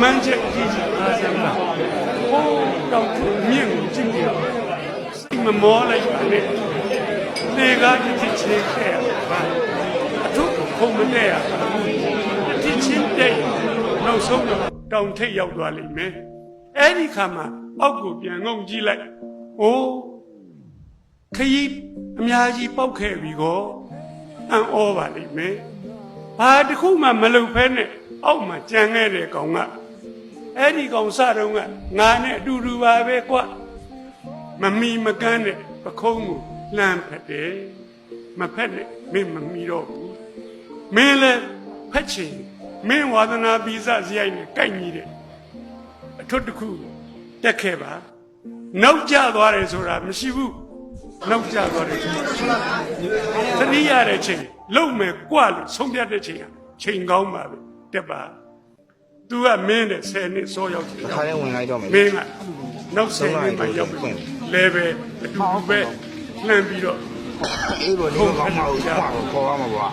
မှန်းချက်ကြီးကြီးအားစမ်းပါဟိုးတောင်မြင့်ကိုကြည့်ပြီးတော့စိတ်မမောလိုက်ပါနဲ့လေကားတစ်ချစ်ချင်းခဲ့ရပါအထုပ်ခုံမနဲ့ရပါတစ်ချစ်ချင်းတဲ့နောက်ဆုံးတော့တောင်ထိပ်ရောက်သွားလိမ့်မယ်အဲ့ဒီခါမှာအောက်ကိုပြန်ငုံကြည့်လိုက်အိုးခရီးအများကြီးပောက်ခဲ့ပြီကောအံ့ဩပါလိမ့်မယ်ဘာတစ်ခုမှမလုပ်ဖဲနဲ့အောက်မှာကြံခဲ့တဲ့ကောင်ကအဲ့ဒီကောင်စတော့ကငါနဲ့အတူတူပါပဲကွမမီမကန်းတဲ့ပခုံးကိုလှမ်းဖက်တယ်မဖက်နဲ့မင်းမမီတော့ဘူးမင်းလည်းဖက်ချင်မင်းဝါသနာပိစစရိုက်နဲ့ကိုက်ညီတဲ့အထွတ်တစ်ခုတက်ခဲ့ပါနောက်ကျသွားတယ်ဆိုတာမရှိဘူးနောက်ကျသွားတယ်သတိရတဲ့ချိန်လုံမယ်ကြွလို့ဆုံးဖြတ်တဲ့ချိန်ကချိန်ကောင်းပါပဲတက်ပါသူကမင်းနဲ့10နှစ်စောရောက်တယ် ခါလေးဝင်လိုက်တော့မယ် မင်းကနောက်10နှစ်မှရောက်ပြီလဲပဲအတူပဲလှမ်းပြီးတော့ အေးဘောဒီကောင်မဟုတ်ခေါ်ရမှာပေါ့